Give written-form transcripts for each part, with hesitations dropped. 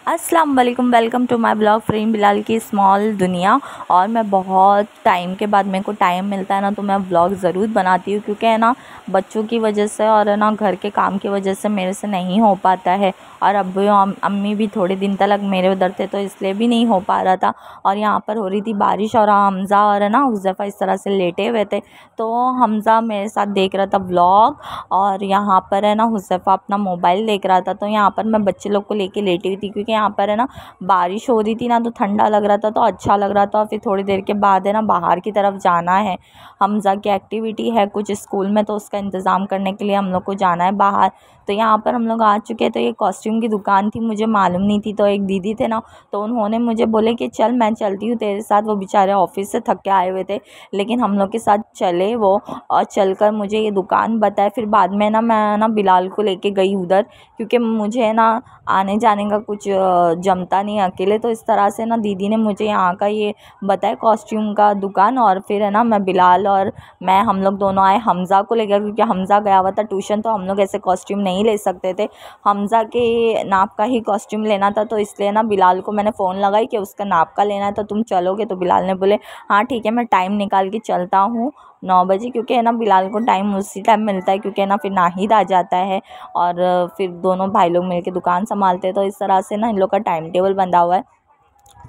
अस्सलाम वालेकुम, welcome to my blog frame Bilal की स्मॉल दुनिया। और मैं बहुत टाइम के बाद, मेरे को टाइम मिलता है ना तो मैं व्लॉग ज़रूर बनाती हूँ, क्योंकि है ना बच्चों की वजह से और है ना घर के काम की वजह से मेरे से नहीं हो पाता है। और अब्बू अम्मी भी थोड़े दिन तक मेरे उधर थे तो इसलिए भी नहीं हो पा रहा था। और यहाँ पर हो रही थी बारिश और हमज़ा और है ना हुज़ैफ़ा इस तरह से लेटे हुए थे, तो हमज़ा मेरे साथ देख रहा था व्लॉग और यहाँ पर है ना हुज़ैफ़ा अपना मोबाइल देख रहा था। तो यहाँ पर मैं बच्चे लोग को लेके लेटी हुई थी, क्योंकि यहाँ पर है ना बारिश हो रही थी ना तो ठंडा लग रहा था, तो अच्छा लग रहा था। और फिर थोड़ी देर के बाद है ना बाहर की तरफ जाना है, हमज़ा की एक्टिविटी है कुछ स्कूल में, तो उसका इंतज़ाम करने के लिए हम लोग को जाना है बाहर। तो यहाँ पर हम लोग आ चुके हैं। तो ये कॉस्ट्यूम की दुकान थी, मुझे मालूम नहीं थी। तो एक दीदी थे ना, तो उन्होंने मुझे बोले कि चल मैं चलती हूँ तेरे साथ। वो बेचारे ऑफिस से थक के आए हुए थे, लेकिन हम लोग के साथ चले वो, और चलकर मुझे ये दुकान बताए। फिर बाद में ना मैं ना बिलाल को लेके गई उधर, क्योंकि मुझे ना आने जाने का कुछ जमता नहीं अकेले। तो इस तरह से ना दीदी ने मुझे यहाँ का ये बताया कॉस्ट्यूम का दुकान। और फिर है ना मैं बिलाल और मैं हम लोग दोनों आए हमज़ा को लेकर, क्योंकि हमज़ा गया हुआ था ट्यूशन, तो हम लोग ऐसे कॉस्ट्यूम नहीं ले सकते थे। हमज़ा के नाप का ही कॉस्ट्यूम लेना था, तो इसलिए ना बिलाल को मैंने फ़ोन लगाई कि उसका नाप का लेना है तो तुम चलोगे। तो बिलाल ने बोले हाँ ठीक है, मैं टाइम निकाल के चलता हूँ 9 बजे, क्योंकि है ना बिलाल को टाइम उसी टाइम मिलता है, क्योंकि है ना फिर नाहिद आ जाता है और फिर दोनों भाई लोग मिलके दुकान संभालते हैं। तो इस तरह से ना इन लोग का टाइम टेबल बंधा हुआ है।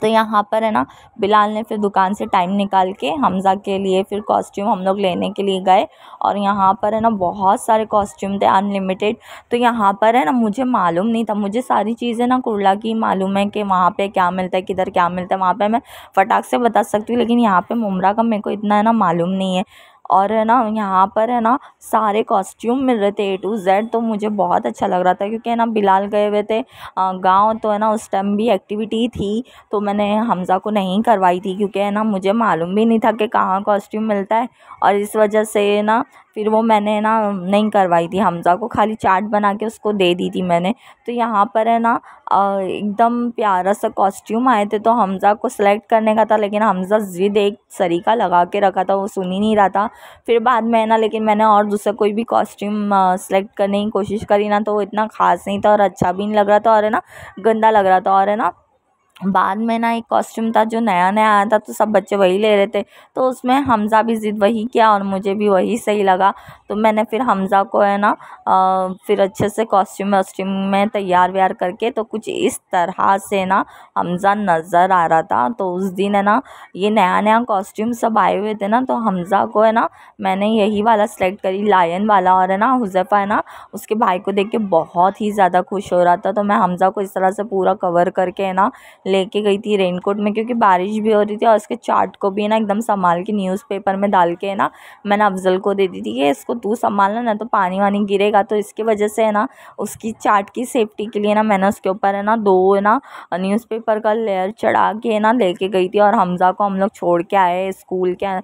तो यहाँ पर है ना बिलाल ने फिर दुकान से टाइम निकाल के हमज़ा के लिए फिर कॉस्ट्यूम हम लोग लेने के लिए गए। और यहाँ पर है ना बहुत सारे कॉस्ट्यूम थे, अनलिमिटेड। तो यहाँ पर है ना मुझे मालूम नहीं था, मुझे सारी चीज़ें ना कुर्ला की मालूम है कि वहाँ पे क्या मिलता है, किधर क्या मिलता है, वहाँ पे मैं फटाक से बता सकती हूँ, लेकिन यहाँ पे मुमरा का मेरे को इतना है ना मालूम नहीं है। और है ना यहाँ पर है ना सारे कॉस्ट्यूम मिल रहे थे A to Z, तो मुझे बहुत अच्छा लग रहा था, क्योंकि है ना बिलाल गए हुए थे गाँव, तो है ना उस टाइम भी एक्टिविटी थी, तो मैंने हमज़ा को नहीं करवाई थी, क्योंकि है ना मुझे मालूम भी नहीं था कि कहाँ कॉस्ट्यूम मिलता है। और इस वजह से ना फिर वो मैंने ना नहीं करवाई थी हमज़ा को, खाली चार्ट बना के उसको दे दी थी मैंने। तो यहाँ पर है ना एकदम प्यारा सा कॉस्ट्यूम आए थे, तो हमज़ा को सिलेक्ट करने का था, लेकिन हमज़ा ज़िद एक सरीका लगा के रखा था, वो सुन ही नहीं रहा था। फिर बाद में ना लेकिन मैंने और दूसरा कोई भी कॉस्ट्यूम सेलेक्ट करने की कोशिश करी ना, तो वो इतना ख़ास नहीं था और अच्छा भी नहीं लग रहा था, और है ना गंदा लग रहा था। और है ना बाद में ना एक कॉस्ट्यूम था जो नया नया आया था, तो सब बच्चे वही ले रहे थे, तो उसमें हमज़ा भी ज़िद वही किया और मुझे भी वही सही लगा। तो मैंने फिर हमज़ा को है ना फिर अच्छे से कॉस्ट्यूम वॉस्ट्यूम में तैयार व्यार करके, तो कुछ इस तरह से ना हमज़ा नज़र आ रहा था। तो उस दिन है ना ये नया नया कॉस्ट्यूम सब आए हुए थे ना, तो हमज़ा को है ना मैंने यही वाला सेलेक्ट करी, लायन वाला। और है ना हुज़ैफ़ा है ना उसके भाई को देख के बहुत ही ज़्यादा खुश हो रहा था, तो मैं हमज़ा को इस तरह से पूरा कवर करके है ना लेके गई थी रेनकोट में, क्योंकि बारिश भी हो रही थी। और इसके चार्ट को भी ना एकदम संभाल के न्यूज़पेपर में डाल के ना मैंने अफजल को दे दी थी कि इसको तू संभालना, ना तो पानी वानी गिरेगा। तो इसकी वजह से है ना उसकी चार्ट की सेफ्टी के लिए ना मैंने उसके ऊपर है ना 2 है ना न्यूज़पेपर का लेयर चढ़ा के ना लेके गई थी। और हमज़ा को हम लोग छोड़ के आए स्कूल के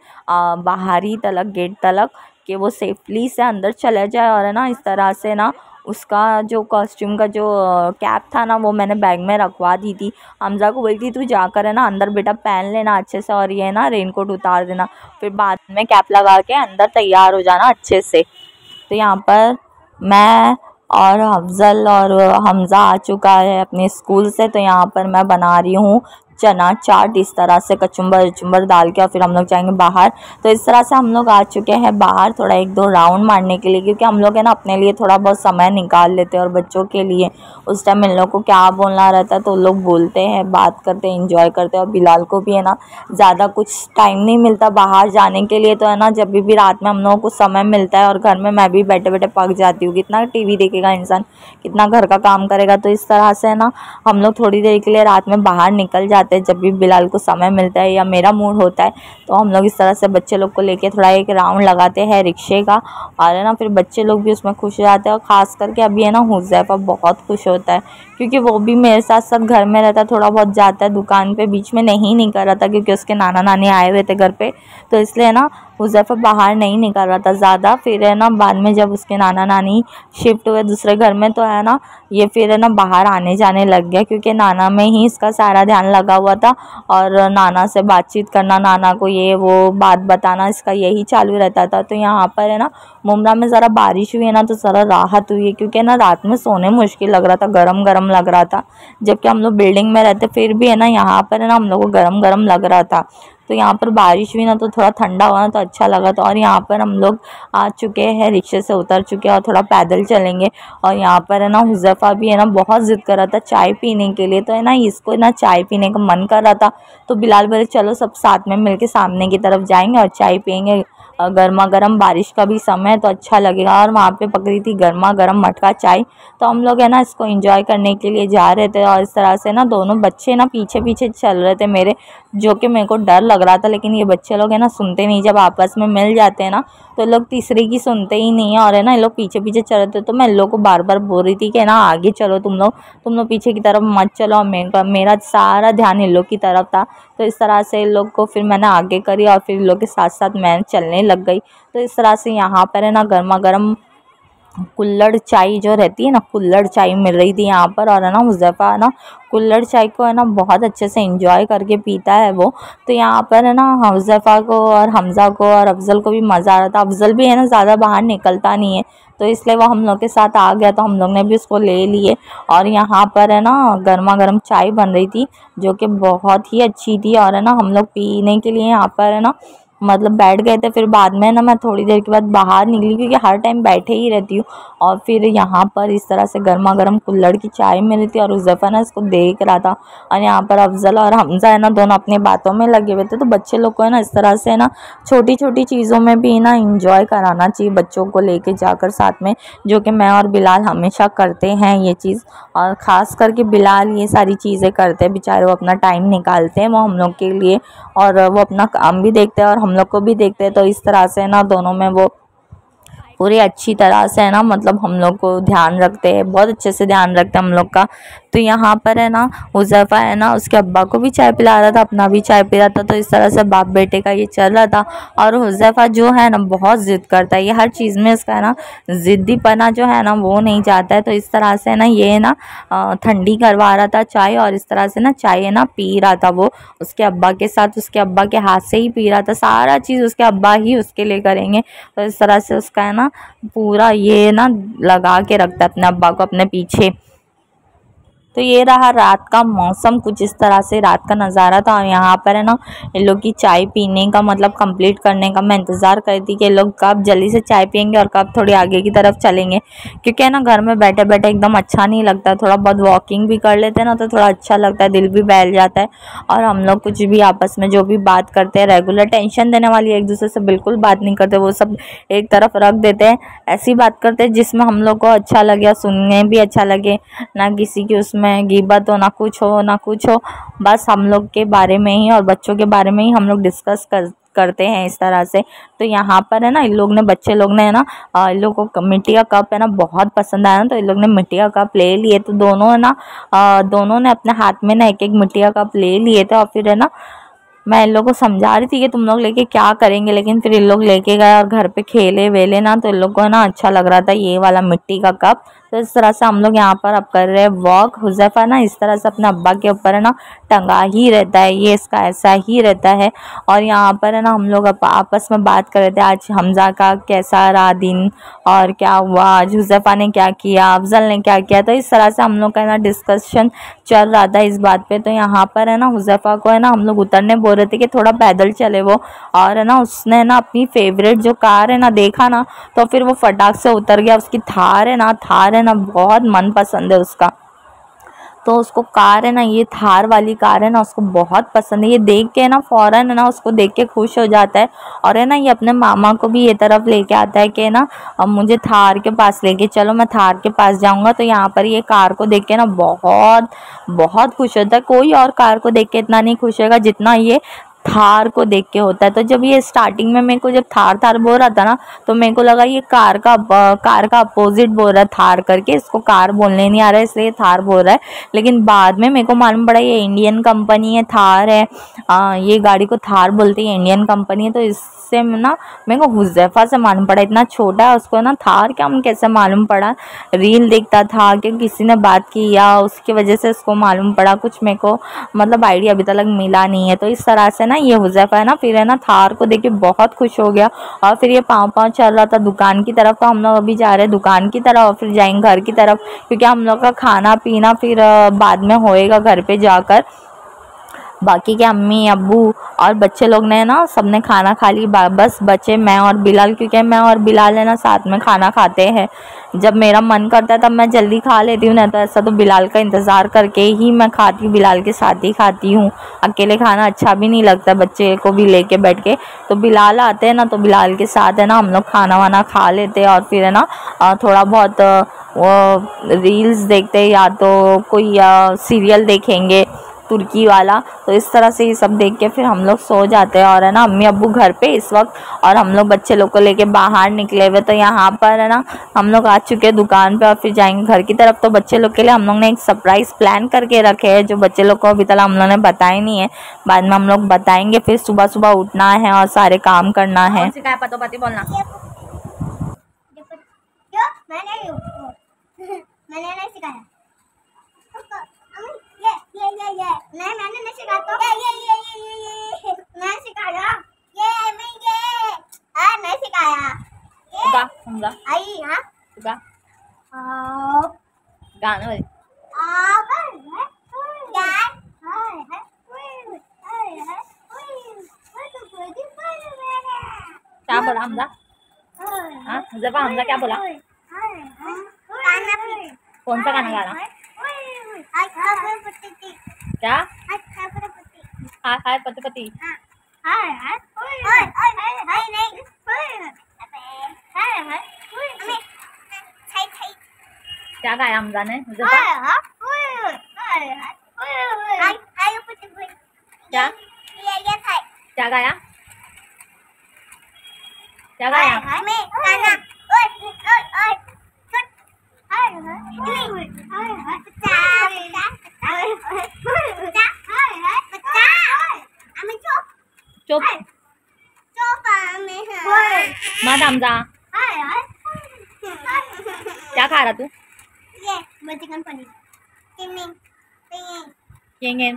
बाहर ही तलक, गेट तलक, कि वो सेफली से अंदर चला जाए। और है ना इस तरह से ना उसका जो कॉस्ट्यूम का जो कैप था ना वो मैंने बैग में रखवा दी थी। हमज़ा को बोली थी तू जाकर है ना अंदर बेटा पहन लेना अच्छे से, और ये ना रेनकोट उतार देना, फिर बाद में कैप लगा के अंदर तैयार हो जाना अच्छे से। तो यहाँ पर मैं और अफजल और हमज़ा आ चुका है अपने स्कूल से। तो यहाँ पर मैं बना रही हूँ चना चाट, इस तरह से कचुम्बर उचुम्बर डाल के, और फिर हम लोग जाएंगे बाहर। तो इस तरह से हम लोग आ चुके हैं बाहर थोड़ा 1-2 राउंड मारने के लिए, क्योंकि हम लोग है ना अपने लिए थोड़ा बहुत समय निकाल लेते हैं, और बच्चों के लिए उस टाइम इन लोग को क्या बोलना रहता है तो लोग बोलते हैं, बात करते हैं, इंजॉय करते हैं। और बिलाल को भी है ना ज़्यादा कुछ टाइम नहीं मिलता बाहर जाने के लिए, तो है ना जब भी रात में हम लोगों को समय मिलता है, और घर में मैं भी बैठे बैठे पक जाती हूँ, कितना TV देखेगा इंसान, कितना घर का काम करेगा। तो इस तरह से है ना हम लोग थोड़ी देर के लिए रात में बाहर निकल जाते हैं, जब भी बिलाल को समय मिलता है या मेरा मूड होता है, तो हम लोग इस तरह से बच्चे लोग को लेके थोड़ा एक राउंड लगाते हैं रिक्शे का। और है ना फिर बच्चे लोग भी उसमें खुश हो जाते हैं, और ख़ास करके अभी है ना हुज़ैफ़ा बहुत खुश होता है, क्योंकि वो भी मेरे साथ साथ घर में रहता है, थोड़ा बहुत जाता है दुकान पे, बीच में नहीं कर रहा था क्योंकि उसके नाना नानी आए हुए थे घर पे, तो इसलिए ना हुज़ैफ़ा बाहर नहीं निकल रहा था ज़्यादा। फिर है ना बाद में जब उसके नाना नानी शिफ्ट हुए दूसरे घर में, तो है ना ये फिर है ना बाहर आने जाने लग गया, क्योंकि नाना में ही इसका सारा ध्यान लगा हुआ था, और नाना से बातचीत करना, नाना को ये वो बात बताना, इसका यही चालू रहता था। तो यहाँ पर है ना मुमरा में ज़रा बारिश हुई है ना तो ज़रा राहत हुई है, क्योंकि ना रात में सोने मुश्किल लग रहा था, गरम गरम लग रहा था, जबकि हम लोग बिल्डिंग में रहते फिर भी है ना यहाँ पर है ना हम लोग को गरम गरम लग रहा था। तो यहाँ पर बारिश हुई ना तो थोड़ा ठंडा हुआ ना तो अच्छा लगा था। और यहाँ पर हम लोग आ चुके हैं, रिक्शे से उतर चुके हैं और थोड़ा पैदल चलेंगे। और यहाँ पर है ना हुज़ैफ़ा भी है ना बहुत ज़िद कर रहा था चाय पीने के लिए, तो है ना इसको ना चाय पीने का मन कर रहा था। तो बिलाल बोले चलो सब साथ में मिलके सामने की तरफ जाएंगे और चाय पियेंगे, गर्मा गर्म, बारिश का भी समय है तो अच्छा लगेगा। और वहाँ पे पकड़ी थी गर्मा गर्म मटका चाय, तो हम लोग है ना इसको एंजॉय करने के लिए जा रहे थे। और इस तरह से ना दोनों बच्चे ना पीछे पीछे चल रहे थे मेरे, जो कि मेरे को डर लग रहा था। लेकिन ये बच्चे लोग है ना सुनते नहीं, जब आपस में मिल जाते हैं ना तो लोग तीसरे की सुनते ही नहीं है। और है ना ये लोग पीछे पीछे चल रहे थे, तो मैं इन लोग को बार बार बोल रही थी कि ना आगे चलो तुम लोग पीछे की तरफ मत चलो। और मेरा सारा ध्यान इन लोग की तरफ था। तो इस तरह से इन लोग को फिर मैंने आगे करी और फिर इन लोग के साथ साथ मैं चलने लग गई। तो इस तरह से यहाँ पर है ना गर्मा गर्म कुल्हड़ चाय जो रहती है ना, कुल्हड़ चाय मिल रही थी यहाँ पर। और है ना हुज़ैफ़ा है ना कुल्हड़ चाय को है ना बहुत अच्छे से एंजॉय करके पीता है वो। तो यहाँ पर है ना हुज़ैफ़ा को और हमज़ा को और अफ़ज़ल को भी मज़ा आ रहा था। अफ़ज़ल भी है ना ज़्यादा बाहर निकलता नहीं है, तो इसलिए वो हम लोग के साथ आ गया, तो हम लोग ने भी उसको ले लिए। और यहाँ पर है ना गर्मा गर्म चाय बन रही थी जो कि बहुत ही अच्छी थी। और है ना हम लोग पीने के लिए यहाँ पर है ना मतलब बैठ गए थे। फिर बाद में ना मैं थोड़ी देर के बाद बाहर निकली, क्योंकि हर टाइम बैठे ही रहती हूँ। और फिर यहाँ पर इस तरह से गर्मा गर्म कुल्हड़ की चाय मिली थी और हुज़ैफ़ा ना इसको देख रहा था। और यहाँ पर अफ़ज़ल और हमज़ा है ना दोनों अपनी बातों में लगे हुए थे। तो बच्चे लोग को है ना इस तरह से है ना छोटी छोटी चीज़ों में भी ना इंजॉय कराना चाहिए बच्चों को लेके जाकर साथ में, जो कि मैं और बिलाल हमेशा करते हैं ये चीज़। और ख़ास करके बिलाल ये सारी चीज़ें करते हैं, बेचारे वो अपना टाइम निकालते हैं वो हम लोग के लिए, और वो अपना काम भी देखते हैं और हम लोग को भी देखते हैं। तो इस तरह से ना दोनों में वो पूरी अच्छी तरह से है ना मतलब हम लोग को ध्यान रखते हैं, बहुत अच्छे से ध्यान रखते हैं हम लोग का। तो यहाँ पर है ना हुज़ैफ़ा है ना उसके अब्बा को भी चाय पिला रहा था, अपना भी चाय पी रहा था। तो इस तरह से बाप बेटे का ये चल रहा था। और हुज़ैफ़ा जो है ना बहुत ज़िद करता है, ये हर चीज़ में इसका है ना ज़िद्दीपना जो है ना वो नहीं जाता है। तो इस तरह से ना ये ना ठंडी करवा रहा था चाय, और इस तरह से ना चाय है ना पी रहा था वो उसके अब्बा के साथ, उसके अब्बा के हाथ से ही पी रहा था। सारा चीज़ उसके अब्बा ही उसके लिए करेंगे। तो इस तरह से उसका है ना पूरा ये ना लगा के रखता है अपने अब्बा को अपने पीछे। तो ये रहा रात का मौसम, कुछ इस तरह से रात का नज़ारा था। और यहाँ पर है ना इन लोग की चाय पीने का मतलब कंप्लीट करने का मैं इंतज़ार करती कि ये लोग कब जल्दी से चाय पियेंगे और कब थोड़ी आगे की तरफ चलेंगे, क्योंकि है ना घर में बैठे बैठे एकदम अच्छा नहीं लगता। थोड़ा बहुत वॉकिंग भी कर लेते हैं ना तो थोड़ा अच्छा लगता है, दिल भी बहल जाता है। और हम लोग कुछ भी आपस में जो भी बात करते हैं रेगुलर, टेंशन देने वाली एक दूसरे से बिल्कुल बात नहीं करते, वो सब एक तरफ रख देते हैं। ऐसी बात करते हैं जिसमें हम लोग को अच्छा लगे, सुनने भी अच्छा लगे, ना किसी की उसमें गीबत हो, ना कुछ हो ना कुछ हो, बस हम लोग के बारे में ही और बच्चों के बारे में ही हम लोग डिस्कस करते हैं इस तरह से। तो यहाँ पर है ना इन लोग ने बच्चे लोग ने है ना इन लोग को मिट्टी का कप है ना बहुत पसंद आया ना, तो इन लोग ने मिट्टी का कप ले लिए। तो दोनों है ना दोनों ने अपने हाथ में ना एक एक मिट्टी का कप ले लिए थे। और फिर है ना मैं इन लोग को समझा रही थी कि तुम लोग लेके क्या करेंगे, लेकिन फिर इन लोग लेके गए और घर पे खेले वेले ना, तो इन लोग को है ना अच्छा लग रहा था ये वाला मिट्टी का कप। तो इस तरह से हम लोग यहाँ पर अब कर रहे हैं वॉक। हुज़ैफ़ा ना इस तरह से अपने अब्बा के ऊपर है ना टंगा ही रहता है, ये इसका ऐसा ही रहता है। और यहाँ पर है ना हम लोग आपस में बात कर रहे थे आज हमज़ा का कैसा रहा दिन और क्या हुआ, आज हुज़ैफ़ा ने क्या किया, अफ़ज़ल ने क्या किया। तो इस तरह से हम लोग का है ना डिस्कशन चल रहा था इस बात पे। तो यहाँ पर है ना हुज़ैफ़ा को है ना हम लोग उतरने बोल रहे थे कि थोड़ा पैदल चले वो, और है ना उसने ना अपनी फेवरेट जो कार है ना देखा ना, तो फिर वो फटाक से उतर गया। उसकी थार है ना बहुत मन पसंद है उसका, तो उसको कार है ना ये थार वाली कार है ना उसको बहुत पसंद है। ये देख के ना फ़ौरन है ना उसको देख के खुश हो जाता है। और है ना ये अपने मामा को भी ये तरफ लेके आता है कि ना अब मुझे थार के पास लेके चलो, मैं थार के पास जाऊंगा। तो यहाँ पर ये कार को देख के ना बहुत बहुत खुश होता है। कोई और कार को देख के इतना नहीं खुश होगा जितना ये थार को देख के होता है। तो जब ये स्टार्टिंग में मेरे को जब थार थार बोल रहा था ना, तो मेरे को लगा ये कार का अपोजिट बोल रहा है थार करके, इसको कार बोलने नहीं आ रहा है इसलिए थार बोल रहा है। लेकिन बाद में मेरे को मालूम पड़ा ये इंडियन कंपनी है, थार है, ये गाड़ी को थार बोलते हैं, इंडियन कंपनी है। तो इससे ना मेरे को हुज़ैफ़ा से मालूम पड़ा, इतना छोटा है उसको ना थार क्या कैसे मालूम पड़ा, रील देखता था कि किसी ने बात की या उसकी वजह से उसको मालूम पड़ा, कुछ मेरे को मतलब आइडिया अभी तक मिला नहीं है। तो इस तरह से ना ये हुज़ैफ़ा है ना, फिर है ना थार को देख के बहुत खुश हो गया और फिर ये पाँव पाँव चल रहा था दुकान की तरफ। तो हम लोग अभी जा रहे हैं दुकान की तरफ और फिर जाएंगे घर की तरफ, क्योंकि हम लोग का खाना पीना फिर बाद में होएगा घर पे जाकर। बाकी के अम्मी अब्बू और बच्चे लोग ने ना सबने खाना खा ली, बस बचे मैं और बिलाल, क्योंकि मैं और बिलाल है ना साथ में खाना खाते हैं। जब मेरा मन करता है तब मैं जल्दी खा लेती हूँ, नहीं तो ऐसा तो बिलाल का इंतज़ार करके ही मैं खाती हूँ, बिलाल के साथ ही खाती हूँ। अकेले खाना अच्छा भी नहीं लगता, बच्चे को भी लेके बैठ के। तो बिलाल आते हैं ना तो बिलाल के साथ है ना हम लोग खाना वाना खा लेते हैं और फिर है ना थोड़ा बहुत वो रील्स देखते हैं या तो कोई सीरियल देखेंगे तुर्की वाला। तो इस तरह से ये सब देख के फिर हम लोग सो जाते हैं। और है ना अम्मी अब्बू घर पे इस वक्त और हम लोग बच्चे लोग को लेके बाहर निकले हुए। तो यहाँ पर है ना हम लोग आ चुके हैं दुकान पे और फिर जाएंगे घर की तरफ। तो बच्चे लोग के लिए हम लोग ने एक सरप्राइज़ प्लान करके रखे हैं, जो बच्चे लोग को अभी तक हम लोग ने बताया नहीं है, बाद में हम लोग बताएंगे। फिर सुबह सुबह उठना है और सारे काम करना है। पति बोलना मैंने नहीं सिखाया, नहीं मैंने नहीं सिखाया, तो ये मैं सिखाया, ये नहीं सिखाया, आई हाँ गाना वाली क्या बोला हमजा? हाँ हुज़ैफ़ा हमजा क्या बोला? कौन सा गाना गा रहा? क्या? हाय हाय पति पति। क्या गाया हमजा ने? हुज़ैफ़ा क्या क्या गाया? क्या गाया? चुप मत हमजा। क्या खा रहा तू? चिकन पनीर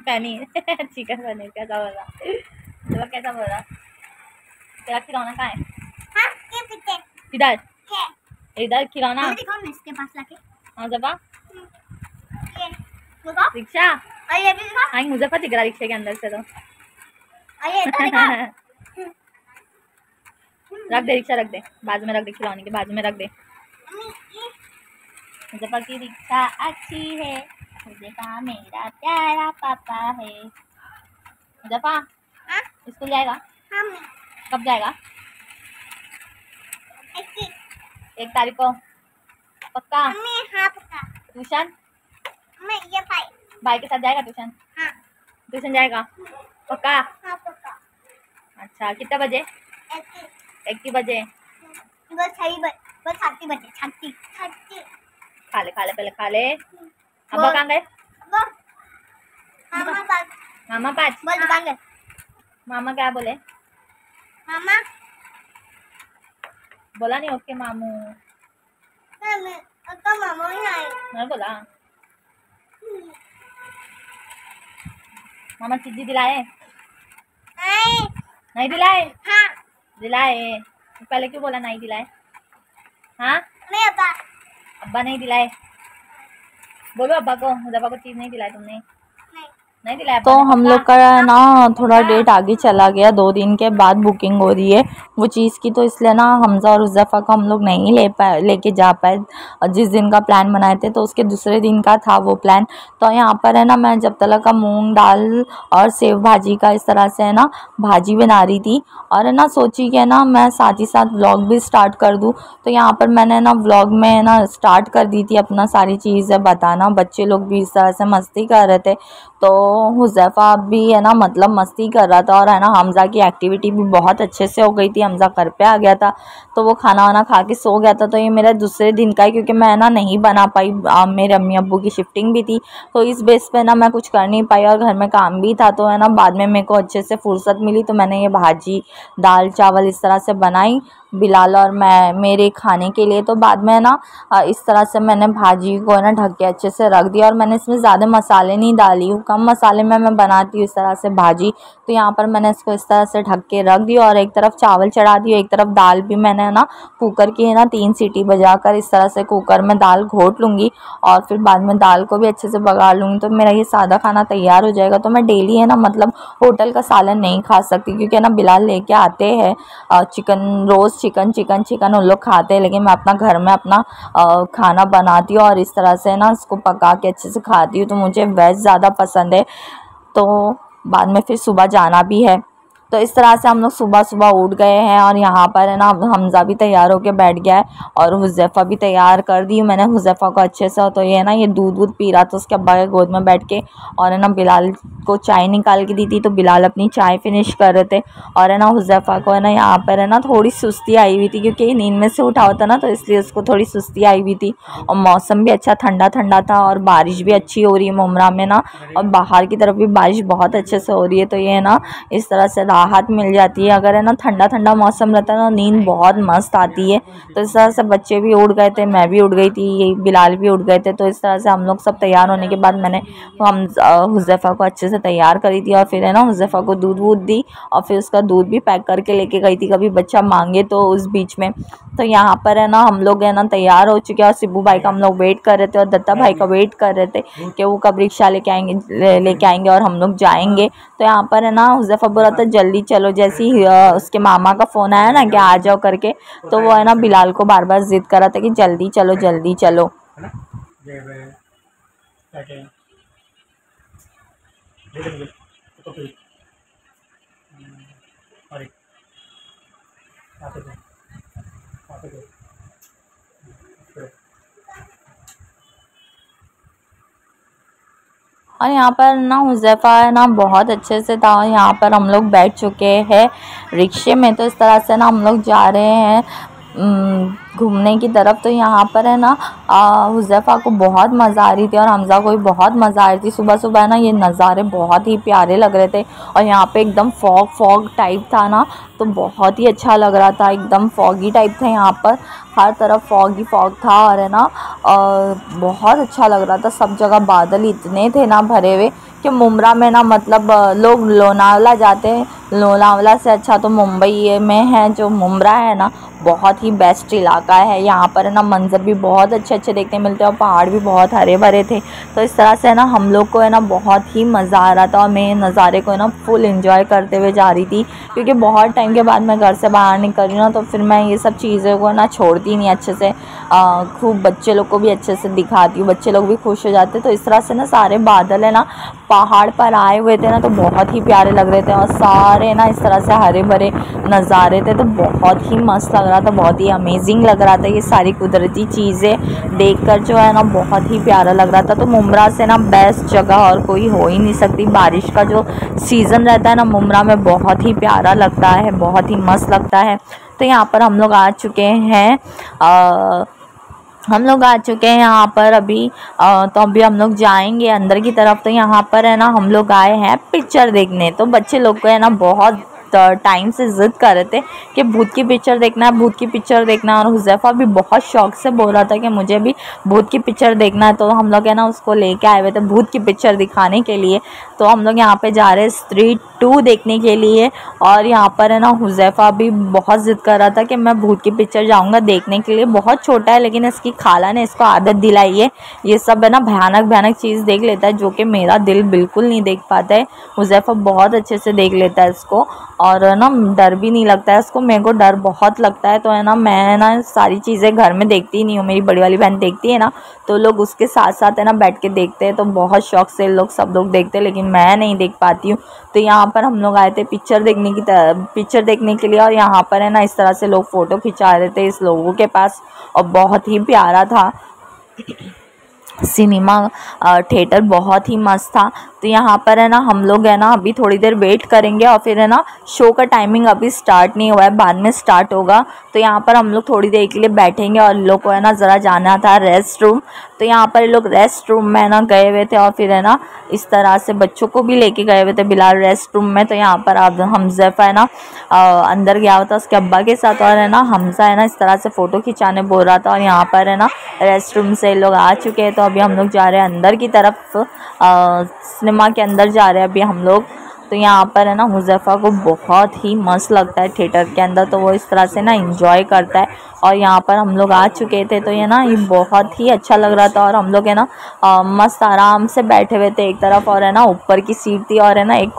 पनीर चिकन पनीर कैसा बोला? तो कैसा बोला? तेरा खिलौना कहाँ है? इधर इधर खिलौना इसके पास लाके। हाँ जबा ये रिक्शा ये भी दिखा, हाँ मुज़फ़्फ़र दिख रहा रिक्शे के अंदर से। तो रख दे रिक्शा, रख दे बाजू में, रख दे खिलौने के बाजू में रख दे। मुज़फ़्फ़र की रिक्शा अच्छी है, मुज़फ़्फ़ा मेरा प्यारा पापा है। मुज़फ़्फ़ा स्कूल जाएगा? कब जाएगा? 1 तारीख को पक्का? हाँ पक्का। ट्यूशन ये भाई के साथ जाएगा ट्यूशन? हाँ। ट्यूशन जाएगा पक्का? हाँ पक्का। अच्छा कितने बजे? 1 बजे। बस 6 बजे। खा ले पहले खा ले। अब्बा कहाँ गए? मामा पास बोल दुकान गए। मामा क्या बोले? मामा बोला नहीं ओके मामू? मामा ही आए। नहीं बोला? मामा चीज़ी दिलाए? नहीं दिलाए? हाँ दिलाए। पहले क्यों बोला नहीं दिलाए? हाँ नहीं अब्बा नहीं दिलाए। बोलो अब्बा को, मुज़फ़्फ़ा को चीज़ नहीं दिलाई तुमने? नहीं दिलाया। तो हम लोग का ना थोड़ा डेट आगे चला गया, 2 दिन के बाद बुकिंग हो रही है वो चीज़ की। तो इसलिए ना हमजा और हुज़ैफ़ा को हम लोग नहीं लेके जा पाए। जिस दिन का प्लान बनाए थे तो उसके दूसरे दिन का था वो प्लान। तो यहाँ पर है ना मैं जब तक का मूंग दाल और सेव भाजी का इस तरह से है ना भाजी बना रही थी और है ना सोची कि है ना मैं साथ ही साथ व्लॉग भी स्टार्ट कर दूँ। तो यहाँ पर मैंने ना व्लॉग में है ना स्टार्ट कर दी थी अपना सारी चीज़ें बताना। बच्चे लोग भी इस तरह से मस्ती कर रहे थे, तो हुज़ैफ़ा भी है ना मतलब मस्ती कर रहा था और है ना हमजा की एक्टिविटी भी बहुत अच्छे से हो गई थी। हमजा घर पे आ गया था तो वो खाना वाना खा के सो गया था। तो ये मेरा दूसरे दिन का है, क्योंकि मैं ना नहीं बना पाई, मेरे अम्मी अब्बू की शिफ्टिंग भी थी तो इस बेस पे ना मैं कुछ कर नहीं पाई और घर में काम भी था। तो है ना बाद में मेरे को अच्छे से फुर्सत मिली तो मैंने ये भाजी दाल चावल इस तरह से बनाई। बिलाल और मैं मेरे खाने के लिए। तो बाद में ना इस तरह से मैंने भाजी को ना ढक के अच्छे से रख दिया और मैंने इसमें ज़्यादा मसाले नहीं डाली हूँ, कम मसाले में मैं बनाती हूँ इस तरह से भाजी। तो यहाँ पर मैंने इसको इस तरह से ढक के रख दिया और एक तरफ चावल चढ़ा दी, एक तरफ दाल भी मैंने ना कुकर की है ना 3 सीटी बजाकर इस तरह से कुकर में दाल घोट लूँगी और फिर बाद में दाल को भी अच्छे से बघार लूँगी। तो मेरा ये सादा खाना तैयार हो जाएगा। तो मैं डेली है ना मतलब होटल का सालन नहीं खा सकती, क्योंकि है ना बिलाल लेके आते हैं चिकन, रोज़ चिकन चिकन चिकन उन लोग खाते हैं, लेकिन मैं अपना घर में अपना खाना बनाती हूँ और इस तरह से ना इसको पका के अच्छे से खाती हूँ। तो मुझे वेज ज़्यादा पसंद है। तो बाद में फिर सुबह जाना भी है। तो इस तरह से हम लोग सुबह सुबह उठ गए हैं और यहाँ पर है ना हमज़ा भी तैयार होके बैठ गया है और हुज़ैफ़ा भी तैयार कर दी मैंने हुज़ैफ़ा को अच्छे से। तो ये है ना ये दूध पी रहा था उसके अब्बा के गोद में बैठ के, और है ना बिलाल को चाय निकाल के दी थी। तो बिलाल अपनी चाय फिनिश कर रहे थे और है ना हुज़ैफ़ा को है ना यहाँ पर है ना थोड़ी सुस्ती आई हुई थी, क्योंकि नींद में से उठा होता ना, तो इसलिए उसको थोड़ी सुस्ती आई हुई थी। और मौसम भी अच्छा ठंडा ठंडा था और बारिश भी अच्छी हो रही है मुमरा में ना, और बाहर की तरफ भी बारिश बहुत अच्छे से हो रही है। तो ये है ना इस तरह से राहत मिल जाती है। अगर है ना ठंडा ठंडा मौसम रहता है ना, नींद बहुत मस्त आती है। तो इस तरह से बच्चे भी उठ गए थे, मैं भी उठ गई थी, ये बिलाल भी उठ गए थे। तो इस तरह से हम लोग सब तैयार होने के बाद मैंने हुज़ैफ़ा को अच्छे से तैयार करी थी और फिर है ना हुज़ैफ़ा को दूध वूध दी और फिर उसका दूध भी पैक करके लेके गई थी, कभी बच्चा मांगे तो उस बीच में। तो यहाँ पर है ना हम लोग है ना तैयार हो चुके हैं और सिब्बू भाई का हम लोग वेट कर रहे थे और दत्ता भाई का वेट कर रहे थे कि वो कब रिक्शा लेके आएंगे और हम लोग जाएंगे। तो यहाँ पर है ना हुज़ैफ़ा बोला था जल्दी चलो, जैसे ही उसके मामा का फ़ोन आया ना कि आ जाओ करके, तो वो है ना बिलाल को बार बार ज़िद कर रहा था कि जल्दी चलो जल्दी चलो। और यहाँ पर ना हुज़ैफ़ा है ना बहुत अच्छे से था। यहाँ पर हम लोग बैठ चुके हैं रिक्शे में। तो इस तरह से ना हम लोग जा रहे हैं घूमने की तरफ। तो यहाँ पर है ना हुज़ैफ़ा को बहुत मज़ा आ रही थी और हमज़ा को भी बहुत मज़ा आ रही थी। सुबह सुबह ना ये नज़ारे बहुत ही प्यारे लग रहे थे और यहाँ पे एकदम फॉग टाइप था ना, तो बहुत ही अच्छा लग रहा था। एकदम फॉगी टाइप था, यहाँ पर हर तरफ फॉग था और है ना बहुत अच्छा लग रहा था। सब जगह बादल इतने थे ना भरे हुए कि मुमरा में ना मतलब लोग लोनावला जाते हैं, लोनावला से अच्छा तो मुंबई में है जो मुमरा है ना, बहुत ही बेस्ट इलाका है। यहाँ पर है ना मंज़र भी बहुत अच्छे देखने मिलते हैं और पहाड़ भी बहुत हरे भरे थे। तो इस तरह से ना हम लोग को है ना बहुत ही मज़ा आ रहा था और मैं नज़ारे को है ना फुल एंजॉय करते हुए जा रही थी, क्योंकि बहुत टाइम के बाद मैं घर से बाहर निकल रही हूँ ना, तो फिर मैं ये सब चीज़ों को ना छोड़ती नहीं अच्छे से। खूब बच्चे लोग को भी अच्छे से दिखाती हूँ, बच्चे लोग भी खुश हो जाते। तो इस तरह से ना सारे बादल है ना पहाड़ पर आए हुए थे ना, तो बहुत ही प्यारे लग रहे थे और सारे ना इस तरह से हरे भरे नज़ारे थे। तो बहुत ही मस्त लग रहा था, बहुत ही अमेजिंग लग रहा था। ये सारी कुदरती चीज़ें देखकर जो है ना बहुत ही प्यारा लग रहा था। तो मुमरा से ना बेस्ट जगह और कोई हो ही नहीं सकती। बारिश का जो सीज़न रहता है ना मुमरा में बहुत ही प्यारा लगता है, बहुत ही मस्त लगता है। तो यहाँ पर हम लोग आ चुके हैं यहाँ पर अभी तो अभी हम लोग जाएंगे अंदर की तरफ। तो यहाँ पर है ना हम लोग आए हैं पिक्चर देखने। तो बच्चे लोग को है ना बहुत टाइम से ज़िद कर रहे थे कि भूत की पिक्चर देखना है, भूत की पिक्चर देखना है। और हुज़ैफ़ा भी बहुत शौक से बोल रहा था कि मुझे भी भूत की पिक्चर देखना है। तो हम लोग है ना उसको लेके आए हुए थे भूत की पिक्चर दिखाने के लिए। तो हम लोग यहाँ पे जा रहे हैं स्त्री 2 देखने के लिए। और यहाँ पर है ना हुज़ैफ़ा भी बहुत ज़िद कर रहा था कि मैं भूत की पिक्चर जाऊँगा देखने के लिए। बहुत छोटा है लेकिन इसकी खाला ने इसको आदत दिलाई है, ये सब है ना भयानक चीज़ देख लेता है, जो कि मेरा दिल बिल्कुल नहीं देख पाता है। हुज़ैफ़ा बहुत अच्छे से देख लेता है इसको और ना डर भी नहीं लगता है उसको। मेरे को डर बहुत लगता है। तो है ना मैं ना सारी चीज़ें घर में देखती ही नहीं हूँ, मेरी बड़ी वाली बहन देखती है ना, तो लोग उसके साथ साथ है ना बैठ के देखते हैं। तो बहुत शौक से सब लोग देखते हैं, लेकिन मैं नहीं देख पाती हूँ। तो यहाँ पर हम लोग आए थे पिक्चर देखने के लिए और यहाँ पर है ना इस तरह से लोग फ़ोटो खिंचा रहे थे इस लोगों के पास और बहुत ही प्यारा था। सिनेमा थिएटर बहुत ही मस्त था। तो यहाँ पर है ना हम लोग है ना अभी थोड़ी देर वेट करेंगे और फिर है ना शो का टाइमिंग अभी स्टार्ट नहीं हुआ है, बाद में स्टार्ट होगा। तो यहाँ पर हम लोग थोड़ी देर के लिए बैठेंगे और लोग को है ना ज़रा जाना था रेस्ट रूम। तो यहाँ पर लोग रेस्ट रूम में ना गए हुए थे और फिर है ना इस तरह से बच्चों को भी लेके गए हुए थे बिलाल रेस्ट रूम में। तो यहाँ पर अब हमज़ा है ना अंदर गया हुआ था उसके अब्बा के साथ और है ना हमज़ा है ना इस तरह से फ़ोटो खिंचाने बोल रहा था। और यहाँ पर है ना रेस्ट रूम से लोग आ चुके हैं, तो अभी हम लोग जा रहे हैं अंदर की तरफ, सिनेमा के अंदर जा रहे हैं अभी हम लोग। तो यहाँ पर है ना हुज़ैफ़ा को बहुत ही मस्त लगता है थिएटर के अंदर, तो वो इस तरह से ना एंजॉय करता है। और यहाँ पर हम लोग आ चुके थे, तो ये ना ये बहुत ही अच्छा लग रहा था। और हम लोग है ना मस्त आराम से बैठे हुए थे एक तरफ, और है ना ऊपर की सीट थी और है ना एक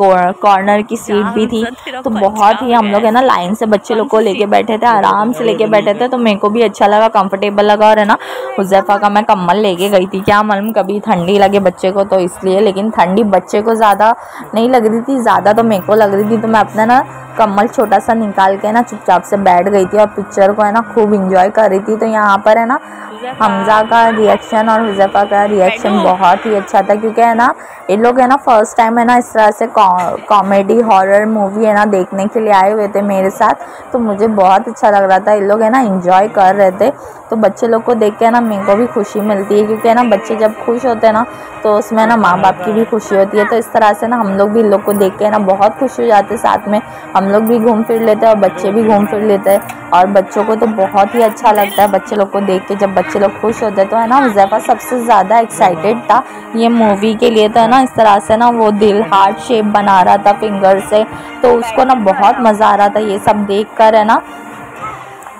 कॉर्नर की सीट भी थी। तो बहुत ही हम लोग है ना लाइन से बच्चे लोग को लेके बैठे थे, आराम से लेके बैठे थे। तो मेरे को भी अच्छा लगा, कंफर्टेबल लगा। और है ना हुज़ैफ़ा का मैं कम्बल लेके गई थी, क्या मालूम कभी ठंडी लगे बच्चे को, तो इसलिए। लेकिन ठंडी बच्चे को ज़्यादा नहीं लग रही थी, ज़्यादा तो मेरे को लग रही थी। तो मैं अपना ना कम्बल छोटा सा निकाल के ना चुपचाप से बैठ गई थी और पिक्चर को है ना खूब इंजॉय कर रही थी। तो यहाँ पर है ना हमज़ा का रिएक्शन और हुज़ैफ़ा का रिएक्शन बहुत ही अच्छा था, क्योंकि है ना ये लोग है ना फर्स्ट टाइम है ना इस तरह से कॉमेडी हॉरर मूवी है ना देखने के लिए आए हुए थे मेरे साथ। तो मुझे बहुत अच्छा लग रहा था, ये लोग है ना इंजॉय कर रहे थे। तो बच्चे लोग को देख के ना मेरे को भी खुशी मिलती है, क्योंकि है ना बच्चे जब खुश होते हैं ना तो उसमें ना माँ बाप की भी खुशी होती है। तो इस तरह से ना हम लोग भी इन लोग को देख के ना बहुत खुश हो जाते, साथ में हम लोग भी घूम फिर लेते हैं और बच्चे भी घूम फिर लेते हैं। और बच्चों को तो बहुत ही अच्छा लगता है बच्चे लोग को देख के, जब बच्चे लोग खुश होते हैं। तो है ना हुज़ैफ़ा सबसे ज़्यादा एक्साइटेड था ये मूवी के लिए। तो है ना इस तरह से ना वो दिल हार्ट शेप बना रहा था फिंगर से, तो उसको ना बहुत मज़ा आ रहा था ये सब देख कर, है ना।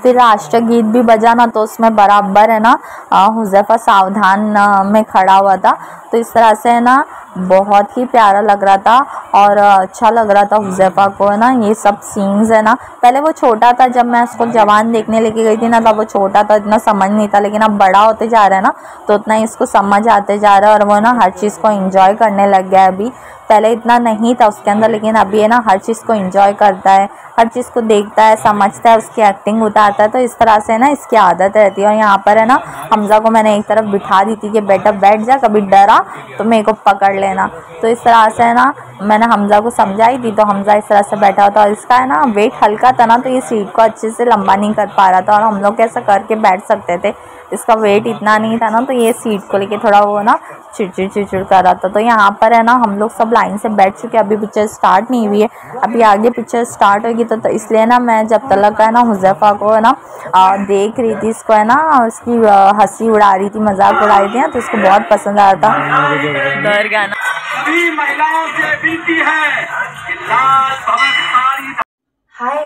फिर राष्ट्र गीत भी बजा ना, तो उसमें बराबर है ना हुज़ैफ़ा सावधान में खड़ा हुआ था। तो इस तरह से है ना बहुत ही प्यारा लग रहा था और अच्छा लग रहा था हुज़ैफ़ा को, है ना ये सब सीन्स है ना। पहले वो छोटा था, जब मैं उसको जवान देखने लेके गई थी ना, तब वो छोटा था, इतना समझ नहीं था। लेकिन अब बड़ा होते जा रहा है ना, तो उतना ही इसको समझ आते जा रहा है और वो ना हर चीज़ को एंजॉय करने लग गया है अभी। पहले इतना नहीं था उसके अंदर, लेकिन अभी है ना हर चीज़ को एंजॉय करता है, हर चीज़ को देखता है, समझता है, उसकी एक्टिंग उतारता है। तो इस तरह से ना इसकी आदत रहती है। और यहाँ पर है ना हमज़ा को मैंने एक तरफ बिठा दी थी कि बेटा बैठ जा, कभी डरा तो मेरे को पकड़ लेना। तो इस तरह से है ना मैंने हमज़ा को समझाई थी, तो हमज़ा इस तरह से बैठा होता। और इसका है ना वेट हल्का था ना, तो ये सीट को अच्छे से लंबा नहीं कर पा रहा था और हम लोग कैसे करके बैठ सकते थे, इसका वेट इतना नहीं था ना, तो ये सीट को लेके थोड़ा वो ना चिड़चिड़ कर रहा था। तो यहाँ पर है ना हम लोग सब लाइन से बैठ चुके, अभी पिक्चर स्टार्ट नहीं हुई है, अभी आगे पिक्चर स्टार्ट होगी। तो इसलिए ना मैं जब तक है ना हुज़ैफ़ा को है ना देख रही थी, इसको है ना उसकी हंसी उड़ा रही थी, मजाक उड़ा रही थी, तो इसको बहुत पसंद आ रहा था गाना। महिलाओं से विनती है कि लाल भवन साड़ी हाय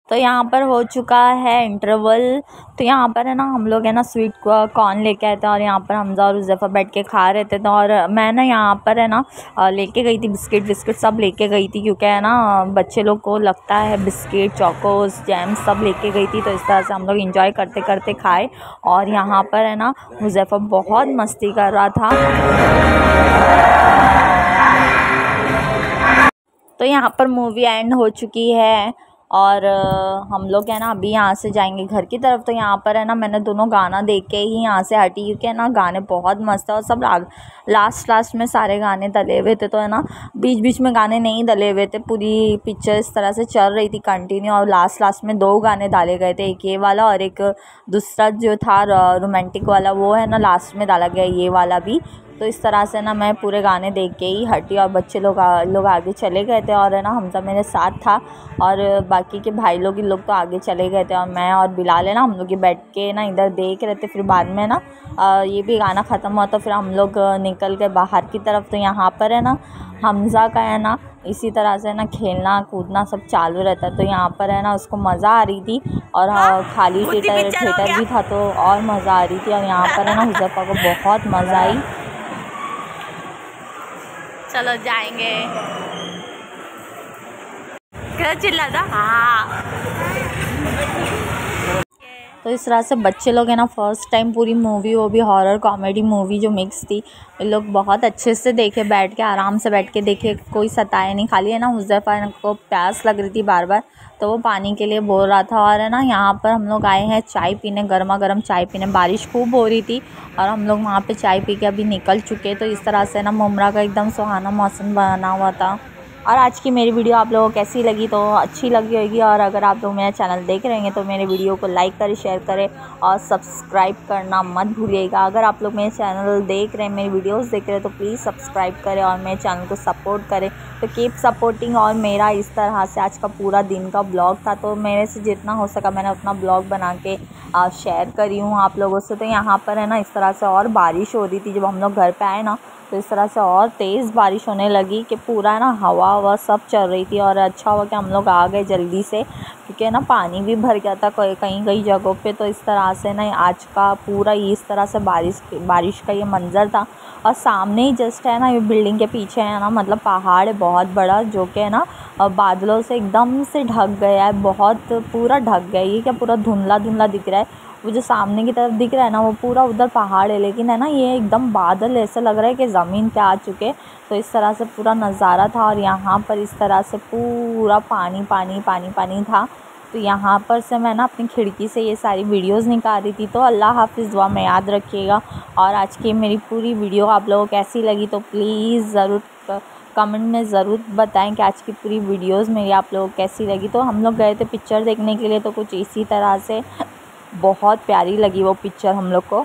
तो यहाँ पर हो चुका है इंटरवल। तो यहाँ पर है ना हम लोग है ना स्वीट कॉर्न लेके आए थे और यहाँ पर हमज़ा और हुज़ैफ़ा बैठ के खा रहे थे। तो और मैं ना यहाँ पर है ना लेके गई थी बिस्किट सब लेके गई थी, क्योंकि है ना बच्चे लोग को लगता है बिस्किट चोकोस जैम सब लेके गई थी। तो इस तरह से हम लोग इंजॉय करते करते खाए। और यहाँ पर है ना हुज़ैफ़ा बहुत मस्ती कर रहा था। तो यहाँ पर मूवी एंड हो चुकी है और हम लोग है ना अभी यहाँ से जाएंगे घर की तरफ। तो यहाँ पर है ना मैंने दोनों गाना देख के ही यहाँ से हटी, क्योंकि है ना गाने बहुत मस्त है और सब लास्ट में सारे गाने डले हुए थे। तो है ना बीच में गाने नहीं डले हुए थे, पूरी पिक्चर इस तरह से चल रही थी कंटिन्यू। और लास्ट में 2 गाने डाले गए थे, एक ये वाला और एक दूसरा जो था रोमांटिक वाला, वो है ना लास्ट में डाला गया ये वाला भी। तो इस तरह से ना मैं पूरे गाने देख के ही हटी और बच्चे लोग आगे चले गए थे और है ना हमज़ा मेरे साथ था और बाकी के भाई लोग इन लोग तो आगे चले गए थे और मैं और बिलाल है ना हम लोग ये बैठ के ना इधर देख रहे थे। फिर बाद में ना ये भी गाना ख़त्म हुआ तो फिर हम लोग निकल गए बाहर की तरफ। तो यहाँ पर है ना हमज़ा का है ना इसी तरह से ना खेलना कूदना सब चालू रहता है। तो यहाँ पर है ना उसको मज़ा आ रही थी और खाली थिएटर भी था तो और मज़ा आ रही थी। और यहाँ पर है ना हुज़ैफ़ा को बहुत मज़ा आई। चलो जाएंगे, क्या चिल्ला था। हाँ तो इस तरह से बच्चे लोग है ना फ़र्स्ट टाइम पूरी मूवी, वो भी हॉरर कॉमेडी मूवी जो मिक्स थी, ये लोग बहुत अच्छे से देखे, बैठ के आराम से बैठ के देखे, कोई सताए नहीं। खाली है ना हुज़ैफ़ा को प्यास लग रही थी बार बार, तो वो पानी के लिए बोल रहा था। और है ना यहाँ पर हम लोग आए हैं चाय पीने, गर्मा गर्म चाय पीने। बारिश खूब हो रही थी और हम लोग वहाँ पे चाय पी के अभी निकल चुके। तो इस तरह से ना मुमरा का एकदम सुहाना मौसम बना हुआ था। और आज की मेरी वीडियो आप लोगों को कैसी लगी, तो अच्छी लगी होगी। और अगर आप लोग मेरा चैनल देख रहे हैं तो मेरे वीडियो को लाइक करें, शेयर करें और सब्सक्राइब करना मत भूलिएगा। अगर आप लोग मेरे चैनल देख रहे हैं, मेरी वीडियोस देख रहे हैं, तो प्लीज़ सब्सक्राइब करें और मेरे चैनल को सपोर्ट करें। तो कीप सपोर्टिंग। और मेरा इस तरह से आज का पूरा दिन का ब्लॉग था, तो मेरे से जितना हो सका मैंने उतना ब्लॉग बना के शेयर करी हूँ आप लोगों से। तो यहाँ पर है ना इस तरह से और बारिश हो रही थी। जब हम लोग घर पे आए ना तो इस तरह से और तेज़ बारिश होने लगी कि पूरा ना हवा सब चल रही थी। और अच्छा हुआ कि हम लोग आ गए जल्दी से, क्योंकि ना पानी भी भर गया था कहीं कहीं जगहों पे। तो इस तरह से ना आज का पूरा इस तरह से बारिश का ये मंज़र था। और सामने ही जस्ट है ना, ये बिल्डिंग के पीछे है ना, मतलब पहाड़ है बहुत बड़ा, जो कि है ना बादलों से एकदम से ढक गया है, बहुत पूरा ढक गया है। ये क्या पूरा धुंधला धुंधला दिख रहा है। वो जो सामने की तरफ दिख रहा है ना, वो पूरा उधर पहाड़ है, लेकिन है ना ये एकदम बादल, ऐसा लग रहा है कि ज़मीन पे आ चुके। तो इस तरह से पूरा नज़ारा था। और यहाँ पर इस तरह से पूरा पानी पानी पानी पानी था। तो यहाँ पर से मैं ना अपनी खिड़की से ये सारी वीडियोस निकाल रही थी। तो अल्लाह हाफ़िज़, दुआ में याद रखिएगा। और आज की मेरी पूरी वीडियो आप लोगों को कैसी लगी, तो प्लीज़ ज़रूर कमेंट में ज़रूर बताएं कि आज की पूरी वीडियोस मेरी आप लोगों को कैसी लगी। तो हम लोग गए थे पिक्चर देखने के लिए, तो कुछ इसी तरह से बहुत प्यारी लगी वो पिक्चर हम लोग को।